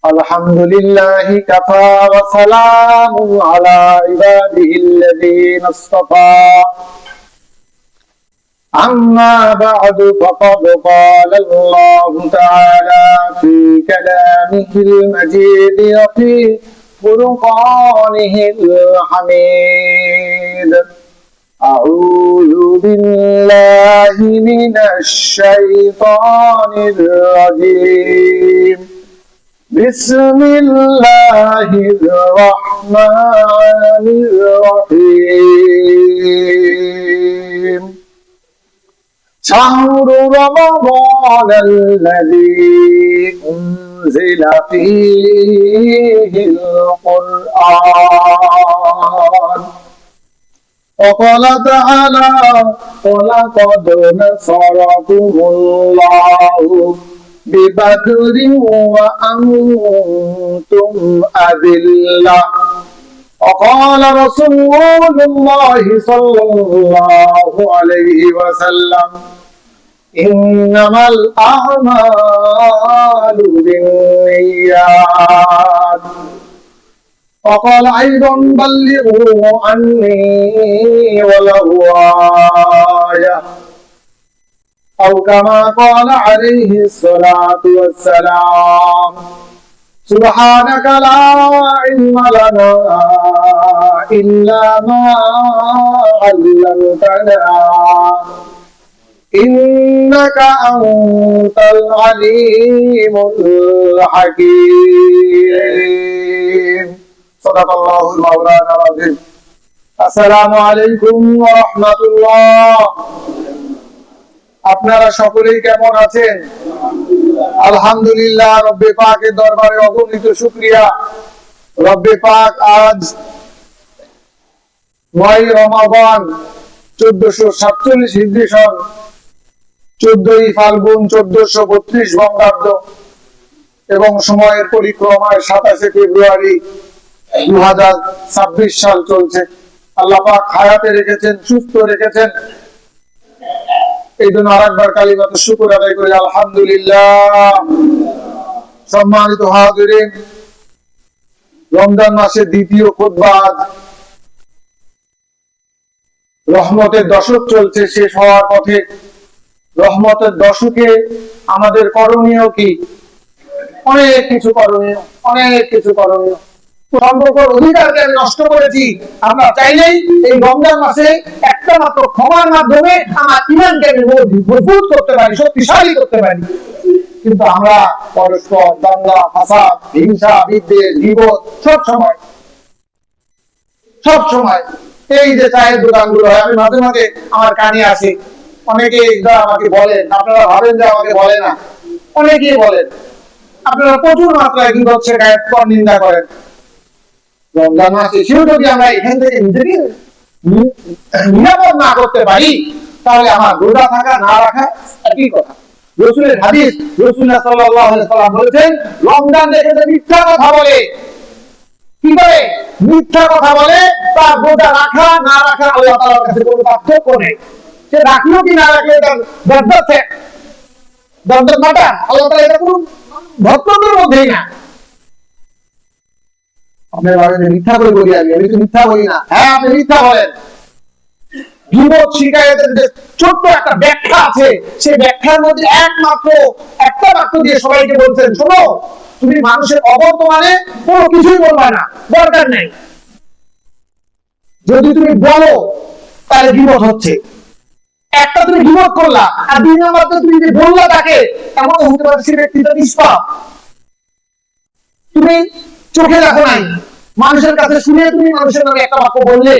الحمد لله كفى وسلام على عباده الذين اصطفى أما بعد فقد قال الله تعالى في كلامه المجيد وفي فرقانه الحميد أعوذ بالله من الشيطان الرجيم بسم الله الرحمن الرحيم شهر رمضان الذي أنزل فيه القرآن وقال تعالى ولقد نصركم الله ببدر وأنتم أذلة وقال رسول الله صلى الله عليه وسلم إنما الأعمال بالنيات وقال أيضا بلغوا عني ولو آية أو كما قال عليه الصلاة والسلام سبحانك لا علم لنا إلا ما علمتنا إنك أنت العليم الحكيم صدق الله المولانا العظيم السلام عليكم ورحمة الله আপনারা সকলেই কেমন আছেন? আলহামদুলিল্লাহ, রব্বে পাকের দরবারে অগণিত শুকরিয়া। রব্বে পাক আজ ৯ রমাদান ১৪৪৭ হিজরি সন ১৪ই ফাল্গুন ১৪৩২ বঙ্গাব্দ এবং সময়ের পরিক্রমায় ২৭শে ফেব্রুয়ারি ২০২৬ সাল চলছে। আল্লাহ পাক হায়াতে রেখেছেন, সুস্থ রেখেছেন, এই জন্য আরেকবার কালিমাত শুকর আদায় করি আলহামদুলিল্লাহ। সম্মানিত হাজিরিন, রমজান মাসের দ্বিতীয় খুতবা, রহমতের দশক চলছে, শেষ হওয়ার পথে। রহমতের দশকে আমাদের করণীয় কি? অনেক কিছু করণীয়, অনেক কিছু করণীয়। সম্পর্কের অধিকারকে আমি নষ্ট করেছি। আমরা চাইলেই এই রমজান মাসে একটা মাত্র ক্ষমার মাধ্যমে আমার ঈমানকে আমি মজবুত করতে পারি, শক্তিশালী করতে পারি। কিন্তু আমরা পরস্পর দাঙ্গা ফাসাদ, হিংসা, বিদ্বেষ, গীবত সব সময় এই যে চায়ের দোকানগুলো হয়, আমি মাঝে মাঝে আমার কানে আসি, অনেকে আমাকে বলেন, আপনারা ভাবেন যে আমাকে বলে না, অনেকেই বলেন আপনারা প্রচুর মাত্রায় গীবত শেখায়েত পর নিন্দা করেন। রমজান মাসে সেও যদি আমরা এখান থেকে নিজেকে নিরাপদ না করতে পারি, তাহলে আমার রোজা থাকা না রাখা একই কথা। রাসূলের হাদিস, রাসূলুল্লাহ সাল্লাল্লাহু আলাইহি ওয়াসাল্লাম বলেছেন, রমজান দেখে যে মিথ্যা কথা বলে, কি করে মিথ্যা কথা বলে, তার রোজা রাখা না রাখা আল্লাহ তাআলার কাছে কোনো পার্থক্য নেই। সে রাখলো কি না রাখলে তার দরদ মাটা, আল্লাহ তাআলা এটা কোনো ভক্তদের মধ্যেই না। আপনি বলেন মিথ্যা করে বলি, আমি তো মিথ্যা বলি না। হ্যাঁ, আপনি মিথ্যা বলেন। গীবত শিকায়েতের যে ছোট্ট একটা ব্যাখ্যা আছে, সেই ব্যাখ্যার মধ্যে একটা বাক্য দিয়ে সবাইকে বলছেন, শোনো, তুমি মানুষের অবর্তমানে কোনো কিছুই বলবা না, দরকার নেই। যদি তুমি বলো তাহলে গীবত হচ্ছে। একটা তুমি গীবত করলা, আর ২ নম্বর তুমি যে বললা তাকে, এমন হতে পারে সে ব্যক্তিটা নিষ্পাপ। তুমি চোখে দেখো নাই, মানুষের কাছে শুনে তুমি মানুষের নামে একটা বাক্য বললে,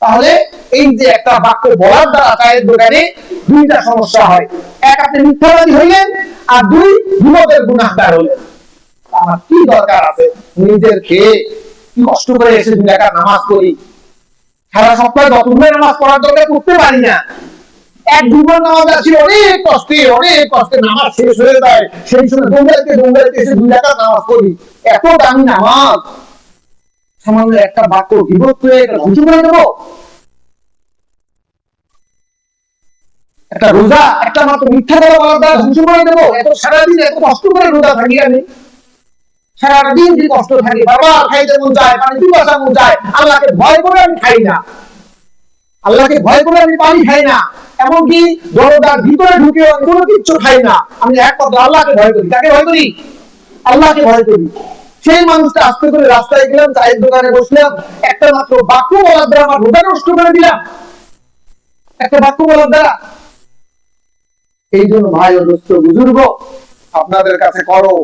তাহলে এই যে একটা বাক্য বলার দ্বারা চায়ের দোকানে ২টা সমস্যা হয়। এক, আপনি মিথ্যাবাদী হইলেন, আর ২, গীবতের গুনাহগার হলেন। আমার কি দরকার আছে নিজের খেয়ে কি কষ্ট করে এসে ২ রাকাত নামাজ পড়ি, সারা সপ্তাহে যতগুলো নামাজ পড়ার দরকার করতে পারি না। ১-২ নামাজ আছে, অনেক কষ্টে নামাজ শেষ হয়ে যায়, সেই সময় দৌড়াইতে এসে ২ রাকাত নামাজ পড়ি। এত দামি নামাজ, সামান্য একটা বাক্য গীবত করে এটা ধ্বংস করে দেবো? একটা রোজা একটা মাত্র মিথ্যা কথা বলার দ্বারা ধ্বংস করে দেবো? এত সারাদিন এত কষ্ট করে রোজা থাকি আমি, সারাটা দিন যে কষ্ট থাকে, বারবার খাইতে মন চায়, পানি পিপাসা মন চায়, আল্লাহকে ভয় করে আমি খাই না, আল্লাহকে ভয় করে আমি পানি খাই না, এমনকি দরজার ভিতরে ঢুকে আমি কোনো কিচ্ছু খাই না, আমি একমাত্র আল্লাহকে ভয় করি। কাকে ভয় করি? আল্লাহকে ভয় করি। সেই মানুষটা আস্তে করে রাস্তায় গেলাম, চায়ের দোকানে বসলাম, একটা মাত্র বাক্য বলার দ্বারা আমার রোজা নষ্ট করে দিলাম, একটা বাক্য বলার দ্বারা। এই জন্য ভাই ও দোস্ত বুজুর্গ, আপনাদের কাছে করো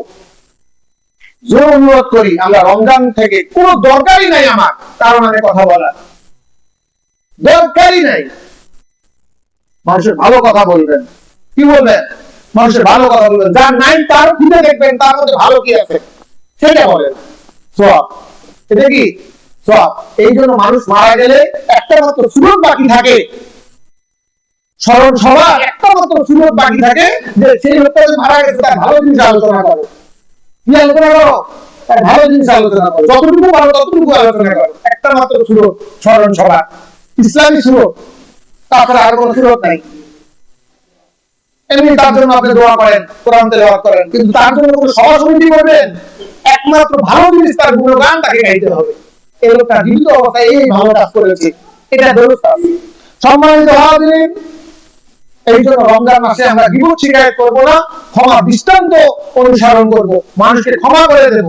জোর অনুরোধ করি, আমরা রমজান থেকে কোনো দরকারই নাই আমার কারো নামে কথা বলার, দরকারই নাই। মানুষের ভালো কথা বলবেন, কি বলবেন? মানুষের ভালো কথা বলবেন, যার নাই তার খুঁজে দেখবেন তার মধ্যে ভালো কি আছে সেটা বলেন, সওয়াব। এটা কি সওয়াব? এই জন্য মানুষ মারা গেলে একটা মাত্র সুরত বাকি থাকে, স্মরণ সভা একটা মাত্র সুরত বাকি থাকে, যে সেই লোকটা মারা গেছে তার ভালো জিনিস আলোচনা করো। কি আলোচনা করো? তার ভালো জিনিস আলোচনা করো, যতটুকু পারো ততটুকু আলোচনা করো। একটা মাত্র সুরত স্মরণ সভা, ইসলামী সুরত, তাছাড়া আর কোনো সুরত নাই। এমনি তার জন্য আপনি দোয়া করেন, কোরআন তেলাওয়াত করেন, কিন্তু তার জন্য কোনো সভা সমিতি করবেন? একমাত্র ভালো জিনিস তার গুণগান তাকে গাইতে হবে, এই লোকটা জীবিত অবস্থায় এই ভালো কাজ করেছে, এটা ব্যবস্থা। সম্মানিত হাজিরিন, এই জন্য রমজান মাসে আমরা বিপদ শিকায়ত করবো না, ক্ষমা দৃষ্টান্ত অনুসরণ করব, মানুষকে ক্ষমা করে দেব।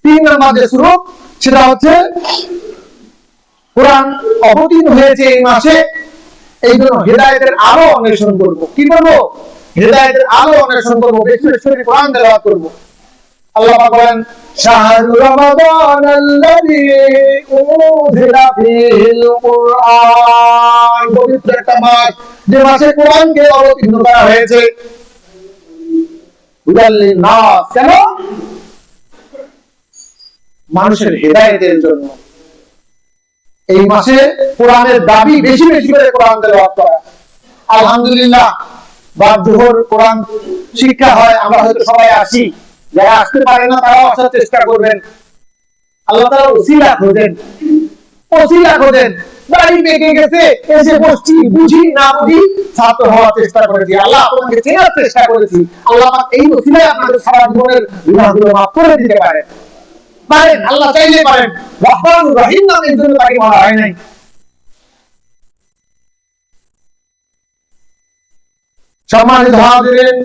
3 নম্বর যে সুরত, সেটা হচ্ছে কোরআন অবতীর্ণ হয়েছে এই মাসে, এই জন্য হেদায়েতের আলো অন্বেষণ করব। কি করব? হেদায়েতের আলো অন্বেষণ করব, বেশি বেশি করে কোরআন তেলাওয়াত করব। আল্লাহ পাক বলেন, শাহরু রমাদানাল্লাযী উনজিলা ফীহিল কুরআন, পবিত্র একটা মাস, যে মাসে কোরআনকে অবতীর্ণ করা হয়েছে। হুদাল লিন-নাস, কেন? মানুষের হেদায়েতের জন্য। এই মাসে কোরআনের দাবি বেশি বেশি করে কোরআন তেলাওয়াত করা। আলহামদুলিল্লাহ, বাদ জোহর কোরআন শিক্ষা হয়, আমরা হয়তো সবাই আসি, যারা আসতে পারে না তারাও আসার চেষ্টা করবেন। আল্লাহ তাআলা ওসিলা খোঁজেন, ওসিলা খোঁজেন। দাড়ি পেকে গেছে, এসে বসছি, বুঝি না বুঝি ছাত্র হওয়ার চেষ্টা করেছি, আল্লাহ আপনাকে চেনার চেষ্টা করেছি। আল্লাহ পাক এই ওসিলায় আপনাদের সারা জীবনের গুনাহগুলো মাফ করে দিতে পারেন, পারেন, আল্লাহ চাইলে পারেন। রহমানুর রহিম নামের জন্য তাকে বলা হয় নাই। সম্মানিত হাজিরিন,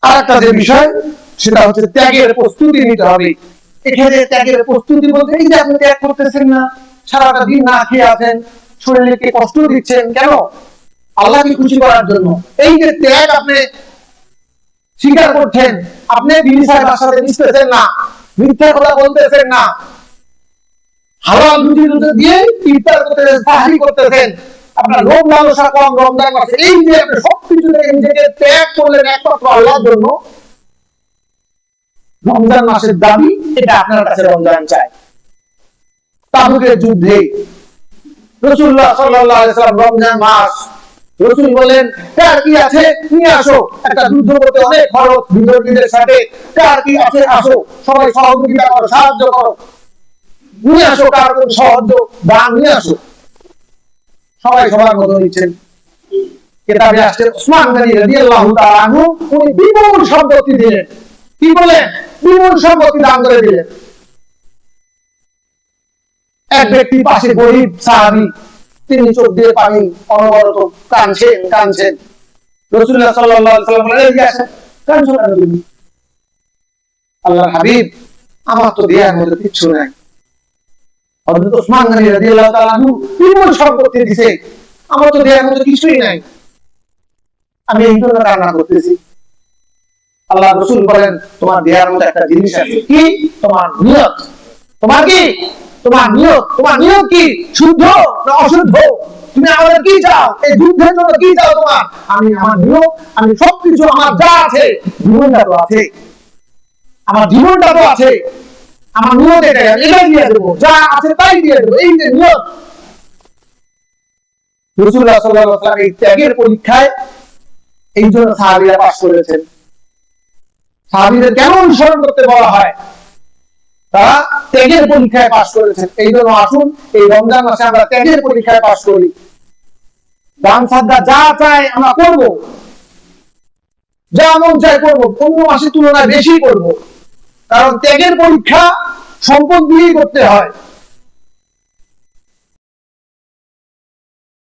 আরেকটা যে বিষয়, সেটা হচ্ছে ত্যাগের প্রস্তুতি নিতে হবে। এখানে ত্যাগের প্রস্তুতি বলতে এই যে আপনি ত্যাগ করতেছেন না, সারাটা দিন না খেয়ে আছেন, শরীরকে কষ্ট দিচ্ছেন, কেন? আল্লাহকে খুশি করার জন্য। এই যে ত্যাগ আপনি স্বীকার করছেন, আপনি বিবি সাহেবের সাথে মিশতেছেন না, মিথ্যা কথা বলতেছেন না, হালাল রুজি দিয়ে ইফতার করতেছেন, সাহরি করতেছেন, আপনার লোভ লালসা কম রমজান মাসে। এই যে আপনি সবকিছু থেকে নিজেকে ত্যাগ করলেন একমাত্র আল্লাহর জন্য, রমজান মাসের দাবি এটা আপনার কাছে রমজান চাই। তাবুকের যুদ্ধে রাসূলুল্লাহ সাল্লাল্লাহু আলাইহি ওয়াসাল্লাম রমজান মাস, রাসূল বলেন, কার কি আছে নিয়ে আসো, একটা যুদ্ধ করতে অনেক খরচ, বিদ্রোহীদের সাথে, কার কি আছে আসো, সবাই সহযোগিতা করো, সাহায্য করো, নিয়ে আসো, কার কোন সাহায্য দান নিয়ে আসো। সবাই সবার মতো নিচ্ছেন। কিতাবে আসছে উসমান গনি রাদিয়াল্লাহু তাআলা আনহু, উনি বিপুল সম্পত্তি দিলেন। কি বলেন? বিপুল সম্পত্তি দান করে দিলেন। এক ব্যক্তি পাশে গরিব সাহাবী, তিনি চোখ দিয়ে পানি অনবরত কাঁদছেন কাঁদছেন। রাসূলুল্লাহ সাল্লাল্লাহু আলাইহি ওয়াসাল্লাম বলেন, এদিকে আসেন, কাঁদছো কেন তুমি? আল্লাহর হাবিব, আমার তো দেয়ার মধ্যে কিছু নাই। হযরত উসমান গনি রাদিয়াল্লাহু তাআলা আনহু বিপুল সম্পত্তি দিয়েছে, আমার তো দেয়ার মধ্যে কিছুই নাই, আমি এই জন্য কান্না করতেছি। আল্লাহ রাসূল বলেন, তোমার দেয়ার মধ্যে একটা জিনিস আছে। কি? তোমার নিয়ত। তোমার কি? তোমার নিয়ত। তোমার নিয়ত কি? শুদ্ধ না অশুদ্ধ? তুমি আমাদের কি চাও? এই যুদ্ধের জন্য কি চাও তোমার? আমি আমার নিয়ত, আমি সবকিছু, আমার যা আছে, জীবনটা তো আছে, আমার জীবনটা তো আছে, আমার নিয়ত এটাই, এটাই দিয়ে দেবো, যা আছে তাই দিয়ে দেবো, এই যে নিয়ত। রাসূলুল্লাহ সাল্লাল্লাহু আলাইহি ওয়াসাল্লাম এই ত্যাগের পরীক্ষায় এই জন্য সাহাবীরা পাস করেছেন। সাহাবীদের কেন অনুসরণ করতে বলা হয়? তারা ত্যাগের পরীক্ষায় পাস করেছেন। এই জন্য আসুন এই রমজান মাসে আমরা ত্যাগের পরীক্ষায় পাস করি। দান সাদকা যা চাই আমরা করব, যা মন চাই করবো, অন্য মাসের তুলনায় বেশি করব, কারণ ত্যাগের পরীক্ষা সম্পদ দিয়েই করতে হয়।